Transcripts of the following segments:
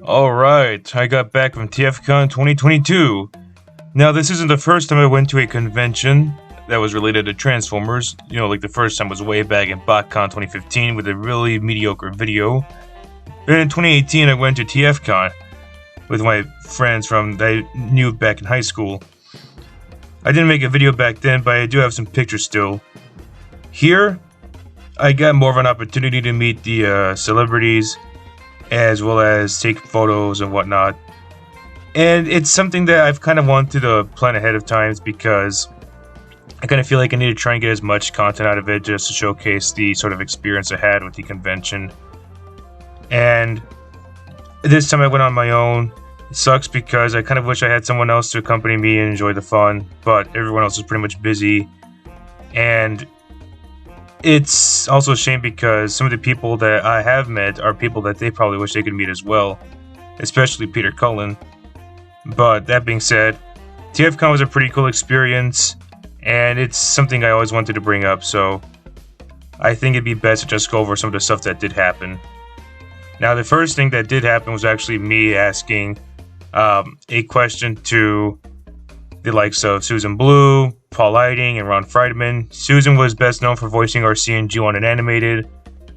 Alright, I got back from TFCon 2022. Now, this isn't the first time I went to a convention that was related to Transformers. You know, like the first time was way back in BotCon 2015 with a really mediocre video. Then in 2018, I went to TFCon with my friends that I knew back in high school. I didn't make a video back then, but I do have some pictures still. Here, I got more of an opportunity to meet the celebrities, as well as take photos and whatnot. And it's something that I've kind of wanted to plan ahead of time because I kind of feel like I need to try and get as much content out of it just to showcase the sort of experience I had with the convention. And this time I went on my own. It sucks because I kind of wish I had someone else to accompany me and enjoy the fun, but everyone else is pretty much busy. And it's also a shame because some of the people that I have met are people that they probably wish they could meet as well, especially Peter Cullen. But that being said, TFCon was a pretty cool experience, and it's something I always wanted to bring up, so I think it'd be best to just go over some of the stuff that did happen. Now, the first thing that did happen was actually me asking a question to the likes of Susan Blue, Paul Eiding, and Ron Friedman. Susan was best known for voicing RC and G1 and Animated.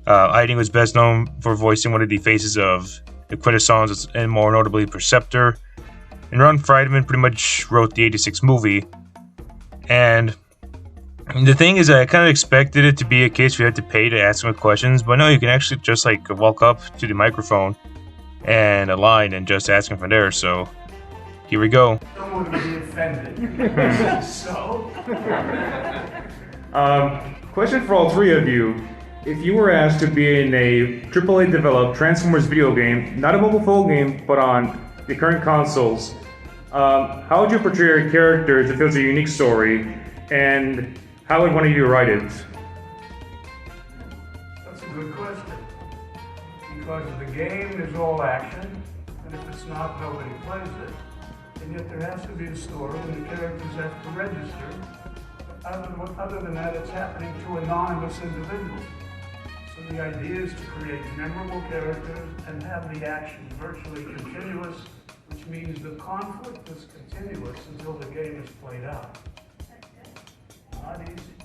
Eiding was best known for voicing one of the faces of the Quintessons and more notably Perceptor. And Ron Friedman pretty much wrote the 86 movie. And the thing is, I kind of expected it to be a case where you had to pay to ask them questions, but no, you can actually just like walk up to the microphone and a line and just ask them from there. So here we go. Someone would be offended. So? Question for all three of you. If you were asked to be in a AAA developed Transformers video game, not a mobile phone game, but on the current consoles, how would you portray your character if it was a unique story, and how would one of you write it? That's a good question. Because the game is all action, and if it's not, nobody plays it. And yet there has to be a story, and the characters have to register. Other than that, it's happening to anonymous individuals. So the idea is to create memorable characters and have the action virtually continuous, which means the conflict is continuous until the game is played out. Not easy.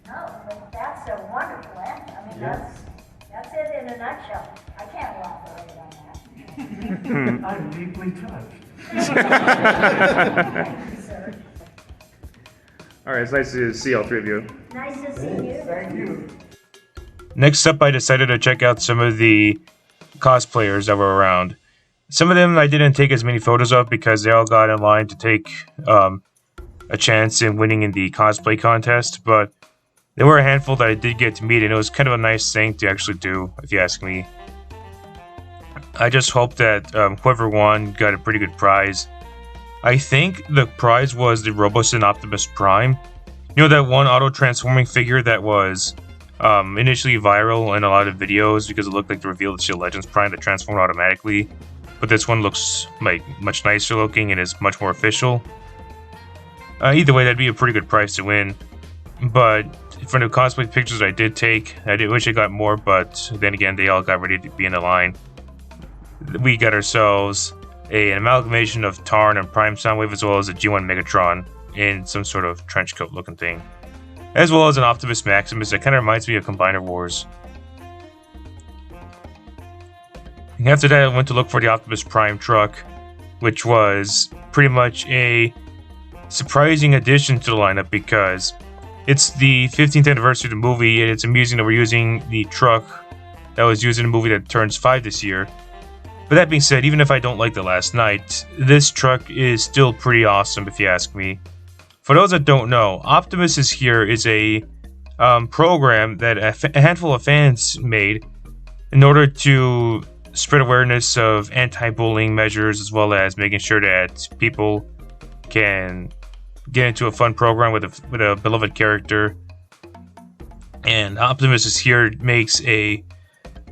No, but that's a wonderful answer. I mean, that's it in a nutshell. I can't elaborate on that. I'm deeply touched. Thank you, sir. All right, it's nice to see all three of you. Nice to see you. Thank you. Next up, I decided to check out some of the cosplayers that were around. Some of them I didn't take as many photos of because they all got in line to take a chance in winning in the cosplay contest, but there were a handful that I did get to meet, and it was kind of a nice thing to actually do, if you ask me. I just hope that whoever won got a pretty good prize. I think the prize was the Robocin Optimus Prime. You know, that one auto-transforming figure that was initially viral in a lot of videos because it looked like the reveal of Shield Legends Prime that transformed automatically. But this one looks like much nicer looking and is much more official. Either way, that'd be a pretty good prize to win. But for the cosplay pictures I did take, I did wish I got more, but then again, they all got ready to be in the line. We got ourselves an amalgamation of Tarn and Prime Soundwave, as well as a G1 Megatron in some sort of trench coat looking thing. As well as an Optimus Maximus that kind of reminds me of Combiner Wars. And after that, I went to look for the Optimus Prime truck, which was pretty much a surprising addition to the lineup because it's the 15th anniversary of the movie, and it's amusing that we're using the truck that was used in a movie that turns 5 this year. But that being said, even if I don't like The Last Night, this truck is still pretty awesome if you ask me. For those that don't know, Optimus is Here is a program that a handful of fans made in order to spread awareness of anti-bullying measures, as well as making sure that people can get into a fun program with a beloved character. And Optimus is Here makes a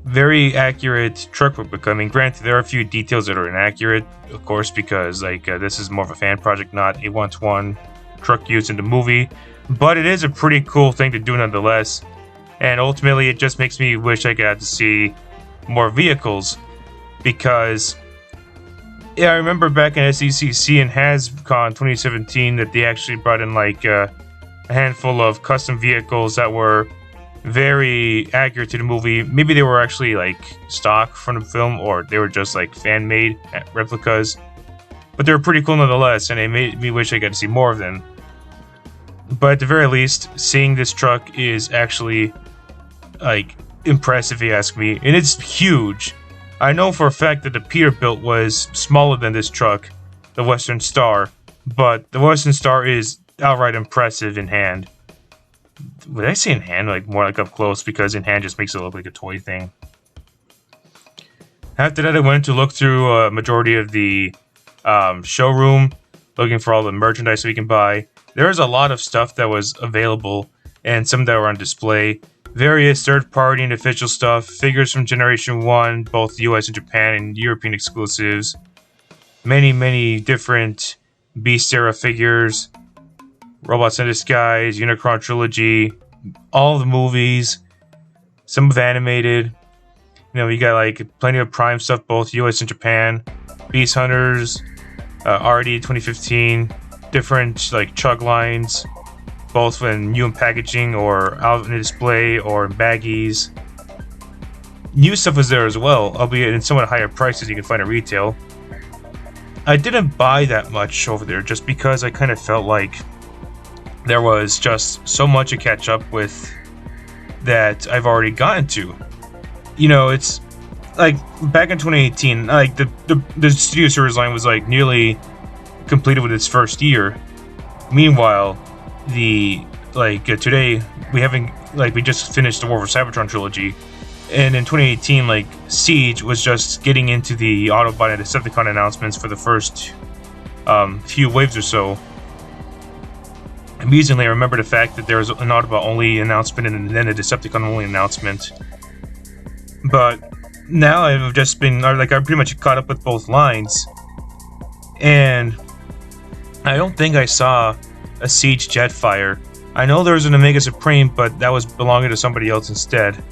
very accurate truck replica. I mean, granted, there are a few details that are inaccurate, of course, because this is more of a fan project, not a one-to-one truck used in the movie. But it is a pretty cool thing to do nonetheless. And ultimately, it just makes me wish I got to see more vehicles, because Yeah, I remember back in SECC and HasCon 2017 that they actually brought in like a handful of custom vehicles that were very accurate to the movie. Maybe they were actually like stock from the film, or they were just like fan-made replicas. But they were pretty cool nonetheless, and it made me wish I got to see more of them. But at the very least, seeing this truck is actually like impressive, if you ask me, and it's huge. I know for a fact that the Peter built was smaller than this truck, the Western Star, but the Western Star is outright impressive in hand. Would I say in hand? Like more like up close, because in hand just makes it look like a toy thing. After that, I went to look through a majority of the showroom, looking for all the merchandise we can buy. There's a lot of stuff that was available, and some that were on display. Various third-party and official stuff, figures from Generation 1, both US and Japan and European exclusives. Many different Beast-era figures. Robots in Disguise, Unicron Trilogy, all the movies. Some of animated. You know, you got like plenty of Prime stuff, both US and Japan. Beast Hunters, RD 2015, different like chug lines. Both in new in packaging or out in display or in baggies. New stuff was there as well, albeit in somewhat higher prices you can find at retail. I didn't buy that much over there just because I kind of felt like there was just so much to catch up with that I've already gotten to. You know, it's like back in 2018, like the Studio Series line was like nearly completed with its first year. Meanwhile, today we just finished the War for Cybertron trilogy, and in 2018 like Siege was just getting into the Autobot and Decepticon announcements for the first few waves or so. Amusingly, I remember the fact that there was an Autobot only announcement and then a Decepticon only announcement. But now I've just been I pretty much caught up with both lines, and I don't think I saw a Siege Jetfire. I know there was an Omega Supreme, but that was belonging to somebody else instead.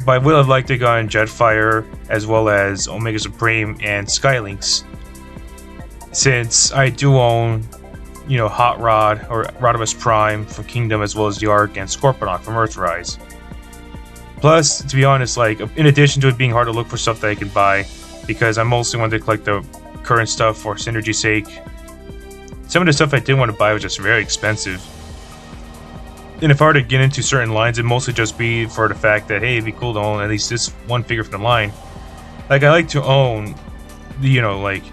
But I would have liked to go on Jetfire as well as Omega Supreme and Skylynx, since I do own, you know, Hot Rod or Rodimus Prime from Kingdom, as well as the Arc and Scorponok from Earthrise. Plus, to be honest, like in addition to it being hard to look for stuff that I can buy, because I mostly wanted to collect the current stuff for synergy's sake. Some of the stuff I did want to buy was just very expensive. And if I were to get into certain lines, it'd mostly just be for the fact that, hey, it'd be cool to own at least this one figure from the line. Like, I like to own, you know, like,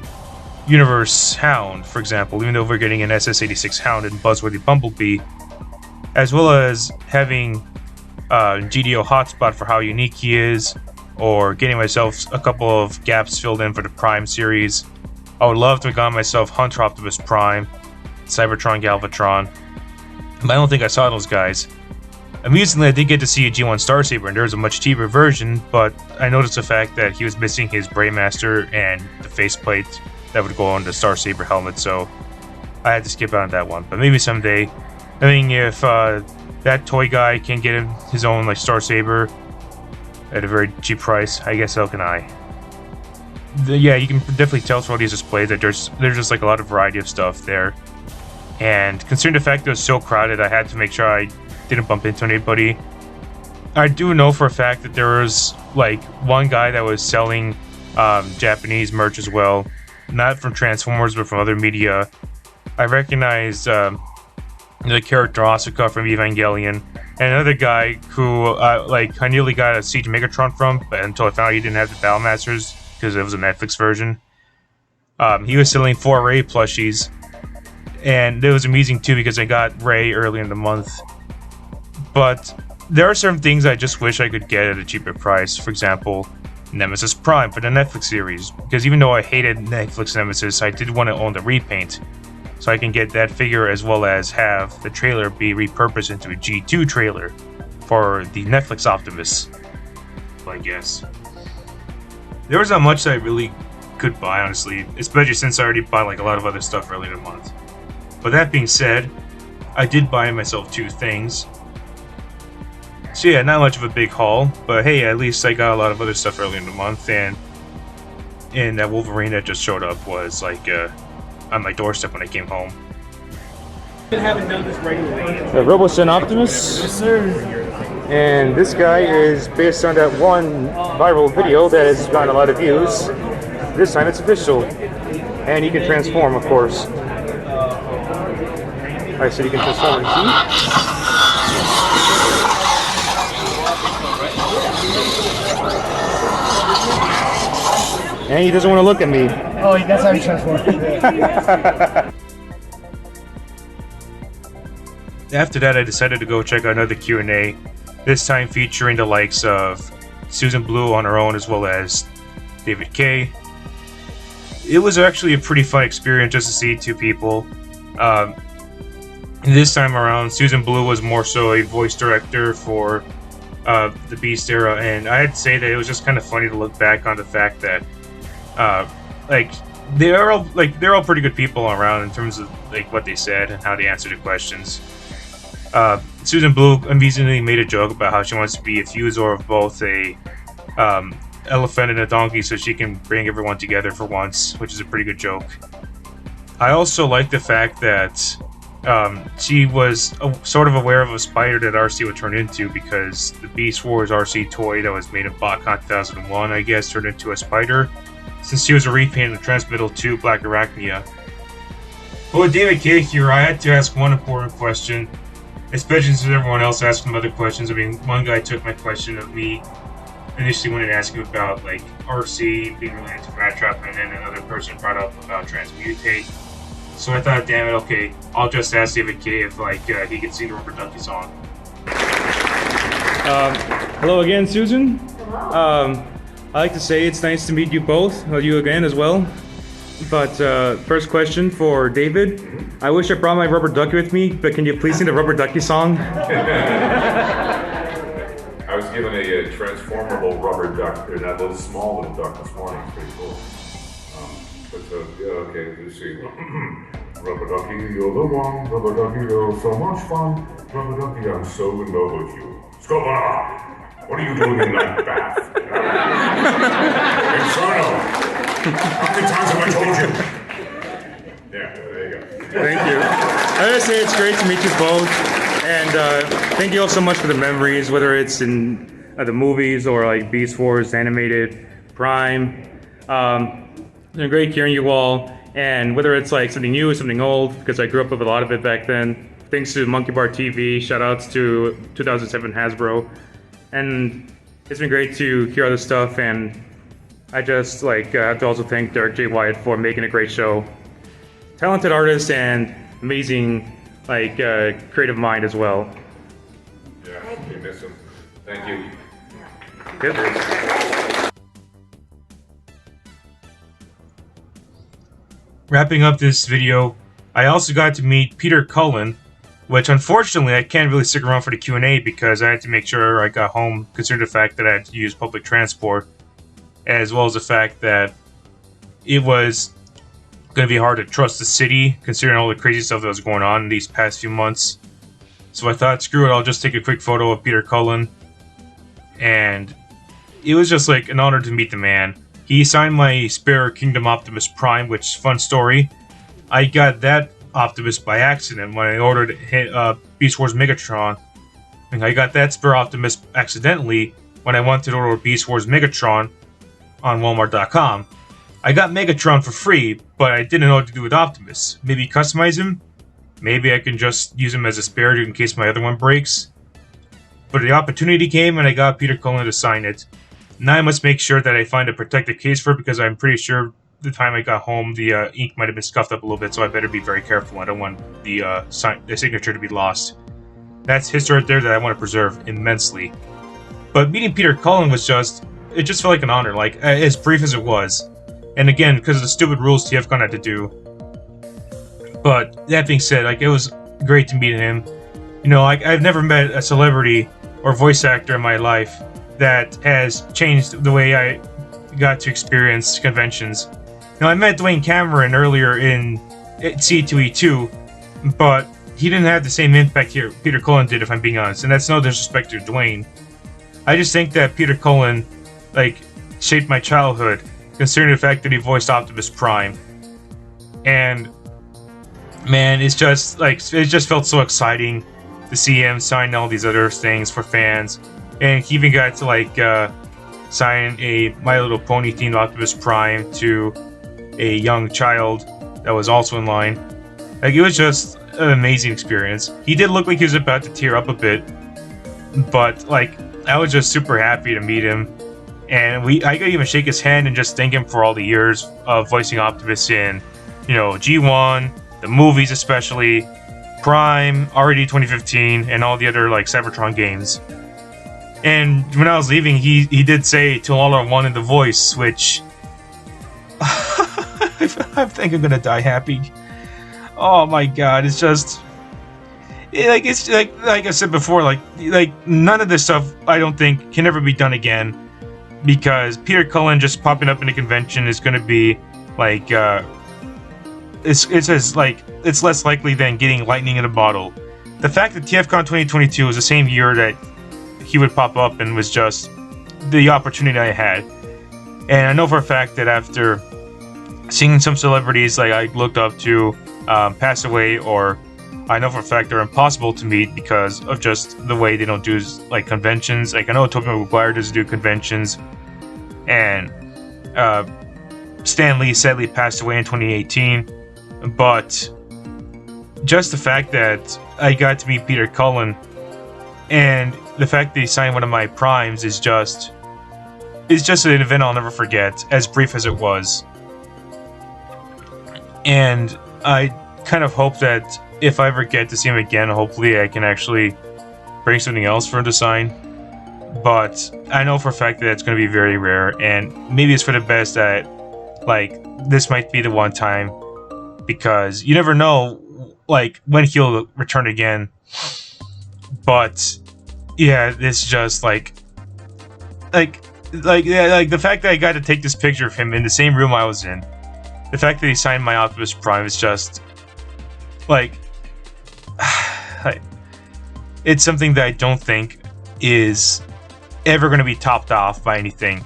Universe Hound, for example, even though we're getting an SS-86 Hound and Buzzworthy Bumblebee, as well as having GDO Hotspot for how unique he is, or getting myself a couple of gaps filled in for the Prime series. I would love to have gotten myself Hunter Optimus Prime, Cybertron Galvatron, but I don't think I saw those guys. Amusingly, I did get to see a G1 Starsaber, and there was a much cheaper version, but I noticed the fact that he was missing his Braymaster and the faceplate that would go on the Starsaber helmet, so I had to skip out on that one. But maybe someday. I mean, if that toy guy can get him his own like Starsaber at a very cheap price, I guess so can I. Yeah, you can definitely tell through all these displays that there's just like a lot of variety of stuff there. And considering the fact that it was so crowded, I had to make sure I didn't bump into anybody. I do know for a fact that there was like one guy that was selling Japanese merch as well, not from Transformers but from other media. I recognized the character Asuka from Evangelion, and another guy who I nearly got a Siege Megatron from, but until I found out he didn't have the Battle Masters because it was a Netflix version. He was selling 4 Rey plushies, and it was amusing too because I got Rey early in the month. But there are certain things I just wish I could get at a cheaper price. For example, Nemesis Prime for the Netflix series, because even though I hated Netflix Nemesis, I did want to own the repaint, so I can get that figure as well as have the trailer be repurposed into a G2 trailer for the Netflix Optimus, I guess. There was not much that I really could buy, honestly, especially since I already bought like a lot of other stuff earlier in the month. But that being said, I did buy myself 2 things. So yeah, not much of a big haul, but hey, at least I got a lot of other stuff earlier in the month, and and that Wolverine that just showed up was like on my doorstep when I came home. Haven't done this regularly. The RoboSyn Optimus. Yes, sir. And this guy is based on that one viral video that has gotten a lot of views. This time it's official. And he can transform, of course. I said he can transform, see? And he doesn't want to look at me. Oh, that's how he transforms. After that, I decided to go check out another Q&A, this time featuring the likes of Susan Blue on her own as well as David Kaye. It was actually a pretty fun experience just to see two people. This time around, Susan Blue was more so a voice director for the Beast era, and I'd say that it was just kind of funny to look back on the fact that they're all pretty good people around in terms of like what they said and how they answered the questions. Susan Blue amusingly made a joke about how she wants to be a fusor of both a elephant and a donkey so she can bring everyone together for once, which is a pretty good joke. I also like the fact that she was sort of aware of a spider that RC would turn into, because the Beast Wars RC toy that was made in BotCon 2001, I guess, turned into a spider, since she was a repaint of Transmittal 2 Black Arachnia. But with David Kaye here, I had to ask one important question, especially since everyone else asked some other questions. I mean, one guy took my question of me initially when I asked him about like RC being related to Rat Trap, and then another person brought up about Transmutate. So I thought, damn it, okay, I'll just ask David Kaye if he could sing the Rubber Ducky song. Hello again, Susan. Hello. I like to say it's nice to meet you both, you again as well. But first question for David. I wish I brought my rubber ducky with me, but can you please sing the Rubber Ducky song? I was given a transformable rubber duck, or that little small little duck this morning. It's pretty cool. Okay, let's see. Rubber ducky, you're the one. Rubber ducky, you're so much fun. Rubber ducky, I'm so in love with you. Scopana, what are you doing in that bath? Inferno! How many times have I told you? Yeah, there you go. Thank you. I gotta say it's great to meet you both, and thank you all so much for the memories, whether it's in the movies or like Beast Wars animated, Prime. It's been great hearing you all, and whether it's like something new or something old, because I grew up with a lot of it back then. Thanks to Monkey Bar TV, shoutouts to 2007 Hasbro, and it's been great to hear other stuff. And I just have to also thank Derek J. Wyatt for making a great show. Talented artist and amazing creative mind as well. Yeah, we miss him. Thank you. Good. Wrapping up this video, I also got to meet Peter Cullen, which unfortunately I can't really stick around for the Q&A because I had to make sure I got home, considering the fact that I had to use public transport, as well as the fact that it was going to be hard to trust the city, considering all the crazy stuff that was going on in these past few months. So I thought, screw it, I'll just take a quick photo of Peter Cullen. And it was just like an honor to meet the man. He signed my spare Kingdom Optimus Prime, which, fun story, I got that Optimus by accident when I ordered Beast Wars Megatron. And I got that spare Optimus accidentally when I wanted to order Beast Wars Megatron on Walmart.com. I got Megatron for free, but I didn't know what to do with Optimus. Maybe customize him? Maybe I can just use him as a spare in case my other one breaks? But the opportunity came and I got Peter Cullen to sign it. Now I must make sure that I find a protective case for it, because I'm pretty sure the time I got home the ink might have been scuffed up a little bit, so I better be very careful. I don't want the signature to be lost. That's history right there that I want to preserve immensely. But meeting Peter Cullen was just felt like an honor, like as brief as it was. And again, because of the stupid rules TFCon had to do. But that being said, it was great to meet him. You know, I've never met a celebrity or voice actor in my life that has changed the way I got to experience conventions. Now, I met Dwayne Cameron earlier in C2E2, but he didn't have the same impact here Peter Cullen did, if I'm being honest, and that's no disrespect to Dwayne. I just think that Peter Cullen, shaped my childhood, considering the fact that he voiced Optimus Prime. And man, it's just like, it just felt so exciting to see him sign all these other things for fans. And he even got to like sign a My Little Pony themed Optimus Prime to a young child that was also in line. Like, it was just an amazing experience. He did look like he was about to tear up a bit, but like, I was just super happy to meet him. And I could even shake his hand and just thank him for all the years of voicing Optimus in, you know, G1, the movies especially, Prime, RD 2015, and all the other like Cybertron games. And when I was leaving, he did say till all are one in the voice, which I think I'm gonna die happy. Oh my god, it's just it's like I said before, like none of this stuff I don't think can ever be done again, because Peter Cullen just popping up in a convention is gonna be like it's less likely than getting lightning in a bottle. The fact that TFCon 2022 was the same year that he would pop up and was just the opportunity I had. And I know for a fact that after seeing some celebrities like I looked up to pass away, or I know for a fact they're impossible to meet because of just the way they don't do like conventions. Like, I know Tobey Maguire doesn't do conventions, and Stan Lee sadly passed away in 2018. But just the fact that I got to meet Peter Cullen, and the fact that he signed one of my primes is just an event I'll never forget, as brief as it was. And I kind of hope that if I ever get to see him again, hopefully I can actually bring something else for him to sign. But I know for a fact that it's going to be very rare, and maybe it's for the best that like this might be the one time, because you never know like when he'll return again. But yeah, it's just like the fact that I got to take this picture of him in the same room I was in, the fact that he signed my Optimus Prime is just like it's something that I don't think is ever going to be topped off by anything.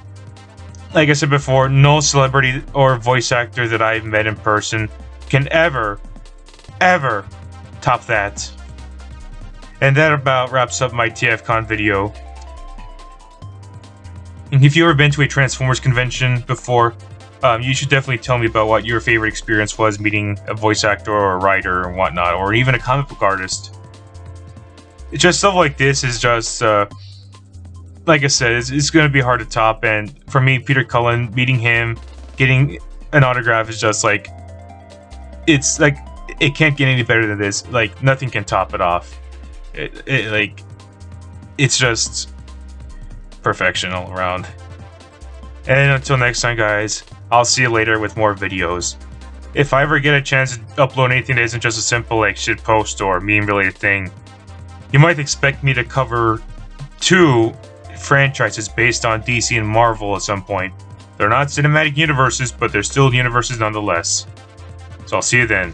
Like I said before, no celebrity or voice actor that I've met in person can ever top that. And that about wraps up my TFCon video. And if you've ever been to a Transformers convention before, you should definitely tell me about what your favorite experience was meeting a voice actor or a writer and whatnot, or even a comic book artist. It's just stuff like this is just, like I said, it's going to be hard to top. And for me, Peter Cullen, meeting him, getting an autograph is just like, it's like, it can't get any better than this. Like, nothing can top it off. It's just perfection all around. And until next time, guys, I'll see you later with more videos. If I ever get a chance to upload anything that isn't just a simple like shitpost or meme related thing, you might expect me to cover 2 franchises based on DC and Marvel at some point. They're not cinematic universes, but they're still universes nonetheless. So I'll see you then.